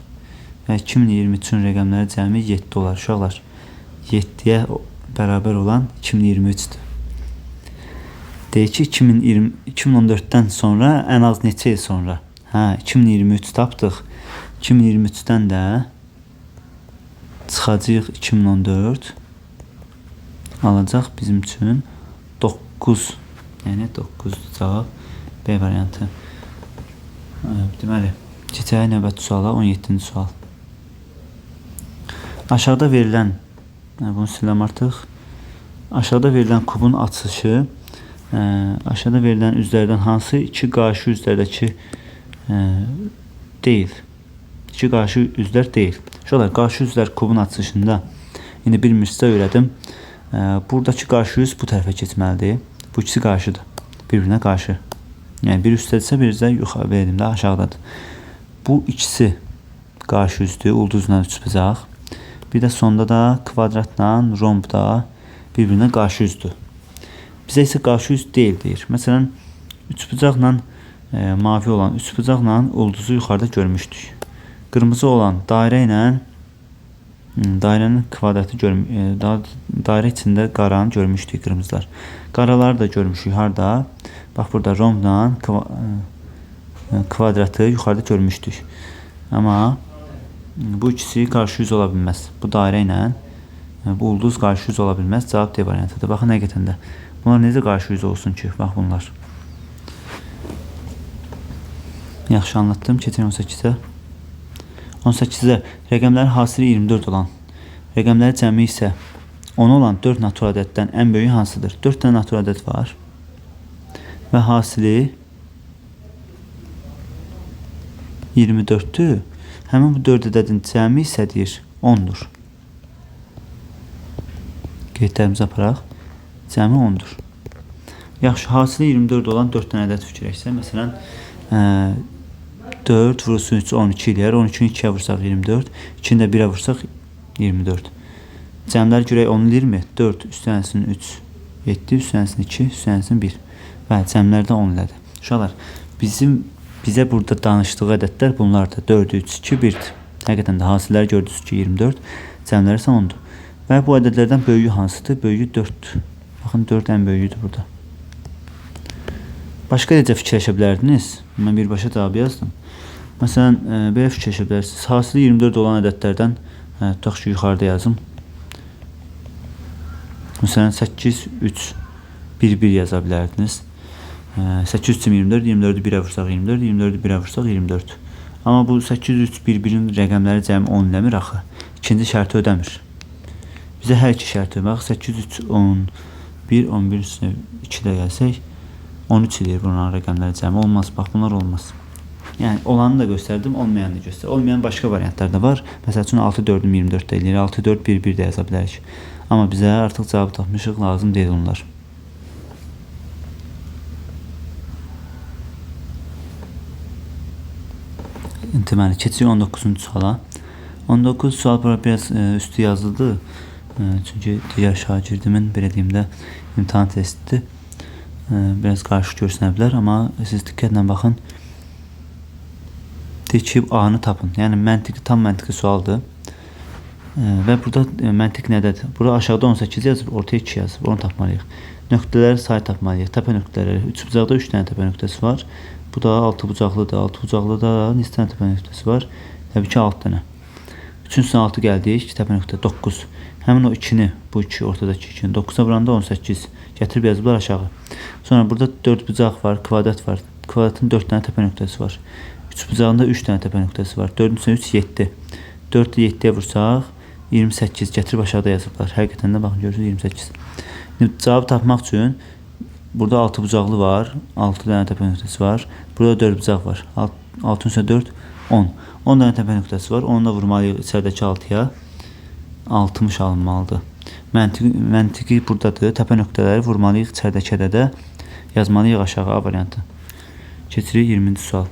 S1: Və 2023-ün rəqəmləri cəmi 7 olar. Uşaqlar, 7-yə bərabər olan 2023-dür. Deyək ki, 2014-dən sonra ən az neçə il sonra? 2023 tapdıq. 2023-dən də çıxacaq 2014. Alacaq bizim üçün 9. Yəni 9 cavab B variantı. Deməli, keçək növbəti suala, 17-ci sual. Aşağıda verilən, bunu siləm artıq. Aşağıda verilən kubun açılışı aşağıda verilən üzlərdən hansı iki qarşı üzlərdəki deyil? İki qarşı üzlər deyil. Şöyle qarşı üzlər kubun açılışında indi bir misal öyrədim. Buradakı qarşı üz bu tərəfə keçməlidir. Bu ikisi qarşıdır. Bir-birinə qarşı. Yəni bir üstdədirsə, bir də yuxarı verdimdə aşağıdadır. Bu ikisi qarşı üzdür, ulduzla üçbucaq. Bir də sonda da kvadratla romb da bir-birinə qarşı üzdür. Bizə isə qarşı üz deyil deyir. Məsələn, üçbucaqla mavi olan üçbucaqla ulduzu yuxarıda görmüşdük. Qırmızı olan dairə ilə dairənin kvadratı dairə içində qaranı görmüşdük qırmızılar. Qaraları da görmüşük harda? Bax burada rombla kvadratı yuxarıda görmüşdük. Amma bu ikisi qarşı yüz ola bilməz. Bu dairə ilə bu ulduz qarşı yüz ola bilməz. Cavab D variantıdır. Baxın həqiqətən də. Bunlar necə qarşı yüz olsun ki? Bax bunlar. Yaxşı anlattım. Keçin 18-ə. 18-də rəqəmlərin hasili 24 olan, rəqəmləri cəmi isə 10 olan 4 natural ədəddən ən böyüyü hansıdır? 4 dənə natural ədəd var və hasili 24-dür. Həmin bu 4 ədədin cəmi isə deyir 10-dur. Qeydlərimizi aparaq. Cəmi 10-dur. Yaxşı, hasili 24 olan 4 dənə ədəd fikirləşsə, məsələn 4 vurulsun 3 12 eləyər. 12-ni 2-yə vursaq 24, 2-ni də 1-ə vursaq 24. Cəmləri görək 10 eləyirmi? 4 üstənəsin 3 7, üstənəsin 2, üstənəsin 1. Və cəmlər də 10 elədi. Uşaqlar, bizə burada danışdığı ədədlər bunlardır. 4, 3, 2, 1-dir. Həqiqətən də hasilləri gördünüz ki 24, cəmləri isə 10-dur. Və bu ədədlərdən böyüyü hansıdır? Böyüyü 4-dür. Baxın 4 ən böyüyüdür burada. Başqa necə fikirləşə bilərdiniz? Mən birbaşa cavabı yazdım. Məsələn, belə fikirləşə bilərsiniz. Hasili 24 olan ədədlərdən tutaq ki, yuxarıda yazım. Məsələn, 8, 3, 1, 1 yaza bilərdiniz. 8, 3, 24, 24-ü 1-ə vursaq 24, 24-ü 1-ə vursaq 24. Amma bu 8, 3, 1, 1-in rəqəmləri cəmi 10 eləmir axı. İkinci şərti ödəmir. Bizə hər iki şərti, bax 8, 3, 10, 1, 11 üstünə 2 də gəlsək, 13 eləyir bunların rəqəmləri cəmi. Olmaz, bax bunlar olmaz. Yəni olanı da göstərdim, olmayanı da göstərdim. Olmayan başqa variantlar da var. Məsəl üçün 6 4-ü 24 də eləyir, 6 4 1 1 də yaza bilərik. Amma bizə artıq cavab tapmışıq, lazım deyil onlar. Deməli, keçirik 19-cu suala. 19 sual bura biraz üstü yazıldı. Çünki digər şagirdimin belə deyim də imtahan testidir. Biraz qarşı görsənə bilər, amma siz diqqətlə baxın. Deyir ki, A-nı tapın. Yəni məntiqi, tam məntiqi sualdır. Və burada məntiq nədədir? Burada aşağıda 18 yazıb, ortaya 2 yazıb. Onu tapmalıyıq. Nöqtələri sayı tapmalıyıq. Təpə nöqtələri. 3 bucaqda 3 dənə təpə nöqtəsi var. Bu da 6 bucaqlıdır. 6 bucaqlıda neçə dənə təpə nöqtəsi var? Təbii ki, 6 dənə. 3-cüsünə 6 gəldik. Təpə nöqtə 9. Həmin o 2-ni, bu 2 ortadakı 2-ni 9-a vuranda 18. Gətirib yazıblar aşağı. Sonra burada 4 bucaq var, kvadrat var. Kvadratın 4 dənə təpə nöqtəsi var. 3 bucağında 3 dənə təpə nöqtəsi var. 4-ün üstünə 3 7. 4-ü 7-yə vursaq 28 gətirib aşağıda yazıblar. Həqiqətən də baxın görürsünüz 28. Cavabı tapmaq üçün burada 6 bucaqlı var. 6 dənə təpə nöqtəsi var. Burada 4 bucaq var. 6-ın üstünə 4 10. 10 dənə təpə nöqtəsi var. Onu da vurmalıyıq içəridəki 6-ya. 60 alınmalıdır. Məntiqi buradadır. Təpə nöqtələri vurmalıyıq içəridəki ədədə. Yazmalıyıq aşağı A variantı. Keçirik 20-ci sual.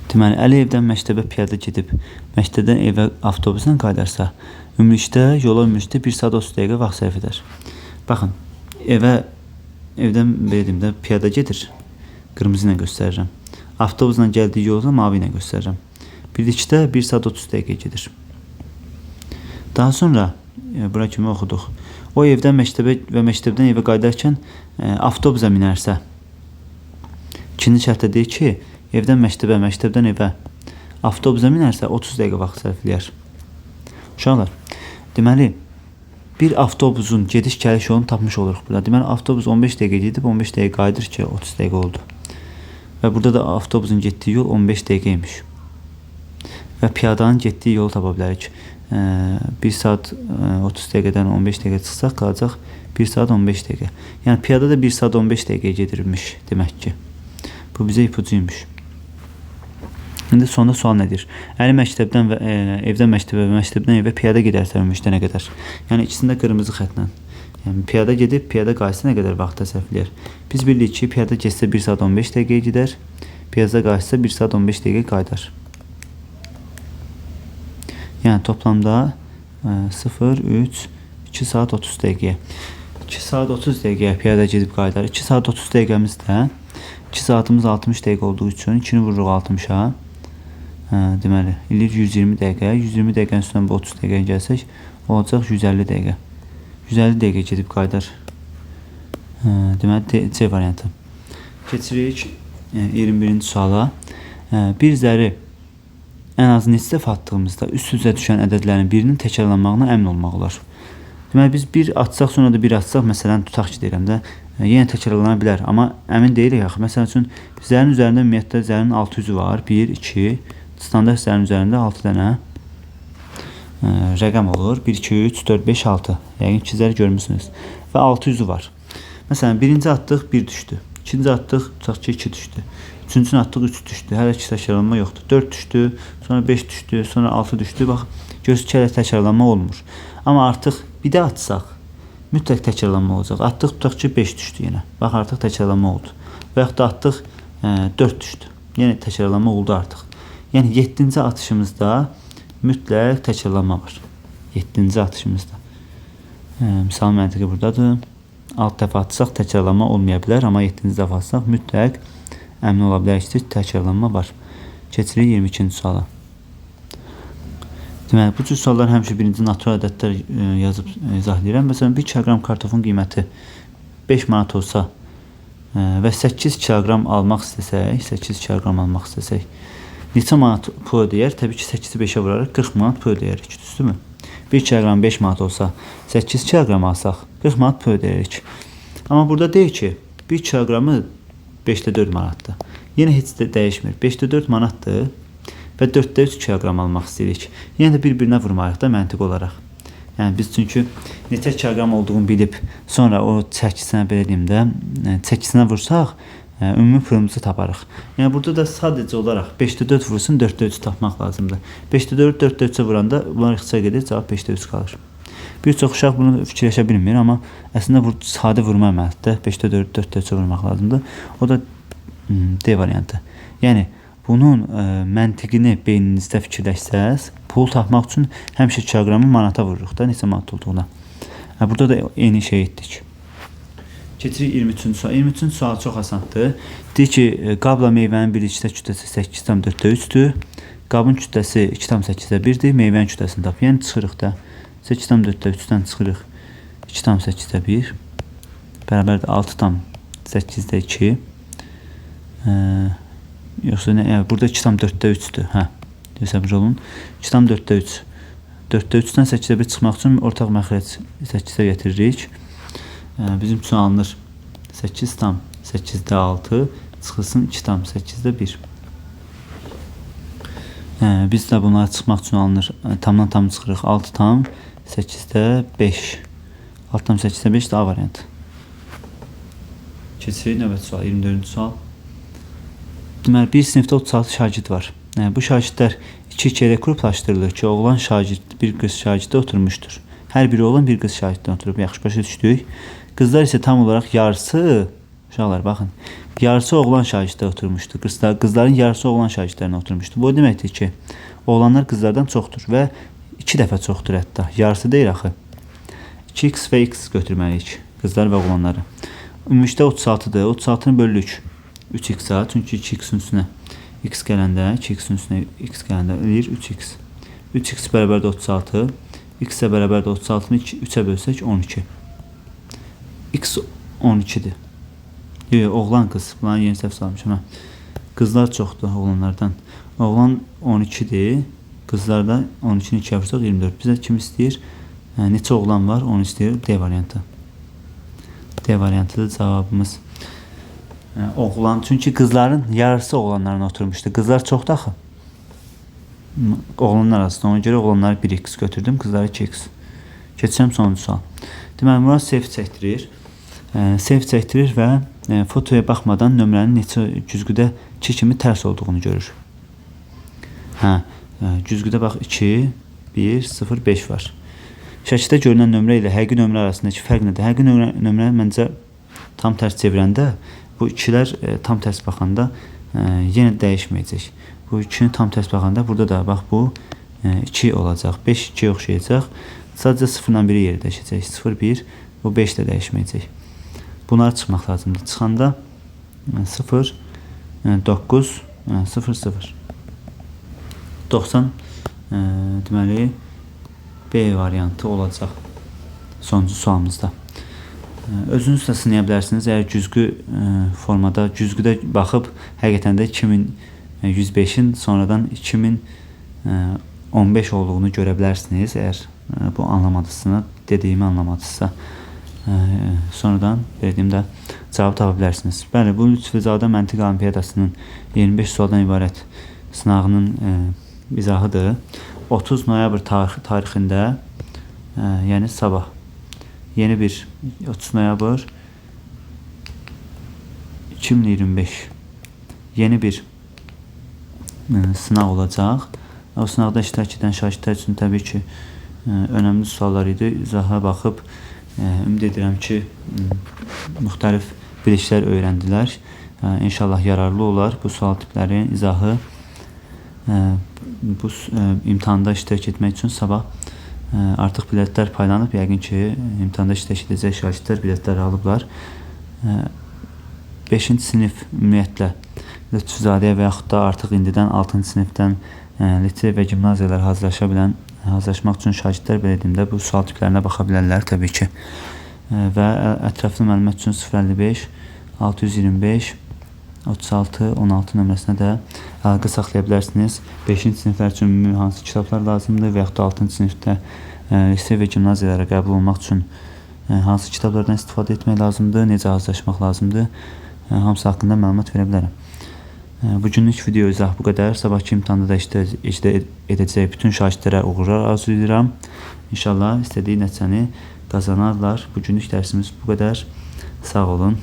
S1: Deməli, Əli evdən məktəbə piyada gedib, məktəbdən evə avtobusla qayıdarsa, yola ümumilikdə 1 saat 30 dəqiqə vaxt sərf edər. Baxın, evdən belə deyim də piyada gedir. Qırmızı ilə göstərirəm. Avtobusla gəldiyi yolda mavi ilə göstərirəm. Birlikdə 1 saat 30 dəqiqə gedir. Daha sonra, bura kimi oxuduq. O evdən məktəbə və məktəbdən evə qayıdarkən avtobusa minərsə, ikinci şərtdə deyir ki, evdən məktəbə, məktəbdən evə avtobusa minərsə 30 dəqiqə vaxt sərf edər. Uşaqlar, deməli, bir avtobusun gediş-gəliş yolunu tapmış oluruq burada. Deməli, avtobus 15 dəqiqə gedib, 15 dəqiqə qayıdır ki, 30 dəqiqə oldu. Və burada da avtobusun getdiyi yol 15 dəqiqə imiş. Və piyadanın getdiyi yolu tapa bilərik. 1 saat 30 dəqiqədən 15 dəqiqə çıxsaq, qalacaq 1 saat 15 dəqiqə. Yəni, piyada da 1 saat 15 dəqiqə gedirmiş demək ki. Bu bizə ipucuymuş. İndi sonda sual nədir? Əli məktəbdən və evdən məktəbə və məktəbdən evə piyada gedərsə ümumilikdə nə qədər? Yəni, ikisində qırmızı xətlə. Yəni, piyada gedib, piyada qayıtsa nə qədər vaxta sərf edər? Biz bilirik ki, piyada getsə 1 saat 15 dəqiqə gedər, piyada qayıtsa 1 saat 15 dəqiqə qayıdar. Yəni, toplamda 0, 3, 2 saat 30 dəqiqəyə. 2 saat 30 dəqiqəyə piyada gedib qayıdar. 2 saat 30 dəqiqəmiz də 2 saatımız 60 dəqiqə olduğu üçün 2-ni vururuq 60-a. Deməli, illik 120 dəqiqə. 120 dəqiqənin üstündən bu 30 dəqiqə gəlsək, olacaq 150 dəqiqə. 150 dəqiqə gedib qayıdar. Deməli, C variantı. Keçirik 21-ci suala. Bir zəri ən az neçə dəfə atdığımızda üst-üzə düşən ədədlərin birinin təkrarlanmağına əmin olmaq olar. Deməli, biz bir atsaq, sonra da bir atsaq, məsələn, tutaq ki, deyirəm də, yenə təkrarlana bilər, amma əmin deyirik axı. Məsəl üçün, zərin üzərində ümumiyyətlə zərin 600-ü var. 1, 2, standart zərin üzərində 6 dənə rəqəm olur. 1, 2, 3, 4, 5, 6. Yəqin ki, zəri görmüsünüz. Və 600-ü var. Məsələn, birinci atdıq, 1 düşdü. İkinci atdıq, tutaq ki, 2 düşdü. Üçüncünü atdıq, 3 düşdü. Hələ ki, təkrarlanma yoxdur. 4 düşdü, sonra 5 düşdü, sonra 6 düşdü. Bax, görürsünüz ki, hələ təkrarlanma olmur. Amma artıq bir də atsaq, mütləq təkrarlanma olacaq. Atdıq, tutaq ki, 5 düşdü yenə. Bax, artıq təkrarlanma oldu. Və yaxud da atdıq, 4 düşdü. Yəni, təkrarlanma oldu artıq. Yəni, 7-ci atışımızda mütləq təkrarlanma var. 7-ci atışımızda. Misal məntiqi buradadır. 6 dəfə atsaq təkrarlanma olmaya bilər, amma 7-ci dəfə atsaq mütləq əmin ola bilərik ki, təkrarlanma var. Keçirik 22-ci suala. Deməli, bu cür suallar həmişə birinci natural ədədlər yazıb izahlayıram. Məsələn, 1 kiloqram kartofun qiyməti 5 manat olsa və 8 kiloqram almaq istəsək, neçə manat pul ödəyər? Təbii ki, 8-i 5-ə vuraraq 40 manat pul ödəyərik, düzdürmü? 1 kiloqram 5 manat olsa, 8 kiloqram alsaq, 40 manat pul ödəyərik. Amma burada deyir ki, 1 kiloqramı 5-də 4 manatdır. Yenə heç də dəyişmir. 5-də 4 manatdır və 4-də 3 kiloqram almaq istəyirik. Yenə də bir-birinə vurmayıq da məntiq olaraq. Yəni, biz çünki neçə kiloqram olduğunu bilib, sonra o çəkisinə, belə deyim də, çəkisinə vursaq, ümumi pulumuzu taparıq. Yəni burada da sadəcə olaraq 5-də 4 vursun 4-də 3 tapmaq lazımdır. 5-də 4 4-də 3-ə vuranda bunlar ixtisar gedir, cavab 5-də 3 qalır. Bir çox uşaq bunu fikirləşə bilmir, amma əslində bu sadə vurma əməliyyatdır. 5-də 4 4-də 3-ə vurmaq lazımdır. O da D variantı. Yəni bunun məntiqini beyninizdə fikirləşsəz, pul tapmaq üçün həmişə kiloqramı manata vururuq da, neçə manat olduğuna. Burada da eyni şey etdik. Keçirik 23-cü sual. 23-cü sual çox asandır. Deyir ki, qabla meyvənin birlikdə kütləsi 8,4-də 3-dür. Qabın kütləsi 2,8-də 1-dir. Meyvənin kütləsini tap. Yəni çıxırıq da. 8,4-də 3-dən çıxırıq. 2,8-də 1. Bərabərdir 6,8-də 2. Yoxsa nə? Burada 2,4-də 3-dür. Hə. Səbir olun. 2,4-də 3. 4-də 3-dən 8-də 1 çıxmaq üçün ortaq məxrəc 8-də getiririk. Bizim üçün alınır 8,8-də 6 çıxılsın 2,8-də 1. Biz də bunları çıxmaq üçün alınır. Tamdan tam çıxırıq 6,8-də 5. 6,8-də 5 daha variantı. Keçirik növbəti sual. 24-cü sual. Deməli, bir sinifdə 36 şagird var. Bu şagirdlər 2-2 ilə qruplaşdırılır ki, oğlan şagird bir qız şagirddə oturmuşdur. Hər biri oğlan bir qız şagirddən oturub. Yaxşı başa düşdük. Qızlar isə tam olaraq yarısı, uşaqlar baxın, yarısı oğlan şagirddə oturmuşdu. Qızların yarısı oğlan şagirdlərinə oturmuşdu. Bu deməkdir ki, oğlanlar qızlardan çoxdur və 2 dəfə çoxdur hətta. Yarısı deyil axı. 2x və x götürməliyik. Qızlar və oğlanları. Ümumilikdə 36-dır. 36-nı bölürük 3x-a. Çünki 2x-in üstünə x gələndə, 2x-in üstünə x gələndə eləyir 3x. 3x bərabərdə 36. X isə bərabərdə 36-nı 3-ə bölsək 12. X 12-dir. Oğlan qız. Bunların yeni səhv salmışam. Qızlar çoxdur oğlanlardan. Oğlan 12-dir. Qızlarda 12-ni 2-yə vursaq 24. Bizə kim istəyir? Neçə oğlan var? Onu istəyir. D variantı. D variantıdır cavabımız. Oğlan. Çünki qızların yarısı oğlanlarına oturmuşdu. Qızlar çoxdur axı. Oğlanlar arasında. Ona görə oğlanları 1x götürdüm. Qızları 2x. Keçəcəm sonuncu sual. Deməli, Murad selfie çəkdirir. Selfie çəkdirir və fotoya baxmadan nömrənin neçə cüzgüdə 2 kimi tərs olduğunu görür. Cüzgüdə bax 2, 1, 0, 5 var. Şəkildə görünən nömrə ilə həqiqi nömrə arasındakı fərq nədir? Həqiqi nömrə məncə tam tərs çevirəndə bu 2-lər tam tərs baxanda yenə dəyişməyəcək. Bu 2-ni tam tərs baxanda burada da bax bu 2 olacaq. 5 2-yə oxşayacaq. Sadəcə 0-la 1-i yeri dəyişəcək. 0, 1, bu 5 də dəyişməyəcək. Bunlar çıxmaq lazımdır. Çıxanda 0, 9, 0, 0. 90 deməli B variantı olacaq sonuncu sualımızda. Özünüz də sınaya bilərsiniz. Əgər güzgü formada, güzgüdə baxıb həqiqətən də 2105-in sonradan 2015 olduğunu görə bilərsiniz. Əgər bu anlamadırsınız, dediyimi anlamadınızsa sonradan verdiyim də cavab tapa bilərsiniz. Bəli, bu Lütfüzadə Məntiq Olimpiyadasının 25 sualdan ibarət sınağının izahıdır. 30 noyabr tarixində, yəni sabah, yeni bir 30 noyabr 2025 yeni bir sınaq olacaq. O sınaqda iştirak edən şagirdlər üçün təbii ki, önəmli suallar idi. İzaha baxıb, ümid edirəm ki, müxtəlif biliklər öyrəndilər. İnşallah yararlı olar bu sual tiplərinin izahı. Bu imtahanda iştirak etmək üçün sabah artıq biletlər paylanıb. Yəqin ki, imtahanda iştirak edəcək şagirdlər biletləri alıblar. 5-ci sinif ümumiyyətlə Lütfüzadəyə və yaxud da artıq indidən 6-cı sinifdən lisey və gimnaziyalar hazırlaşmaq üçün şagirdlər belə deyim də bu sual tiplərinə baxa bilərlər təbii ki. Və ətraflı məlumat üçün 055 625 36 16 nömrəsinə də əlaqə saxlaya bilərsiniz. 5-ci siniflər üçün ümumi hansı kitablar lazımdır və yaxud da 6-cı sinifdə lisey və gimnaziyalara qəbul olmaq üçün hansı kitablardan istifadə etmək lazımdır, necə hazırlaşmaq lazımdır, hamısı haqqında məlumat verə bilərəm. Bugünlük video izah bu qədər. Sabahki imtahanda da iştirak edəcək bütün şagirdlərə uğurlar arzu edirəm. İnşallah istədiyi nəticəni qazanarlar. Bugünlük dərsimiz bu qədər. Sağ olun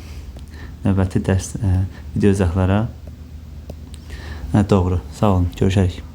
S1: növbəti dərs video izahlara doğru. Sağ olun, görüşərik.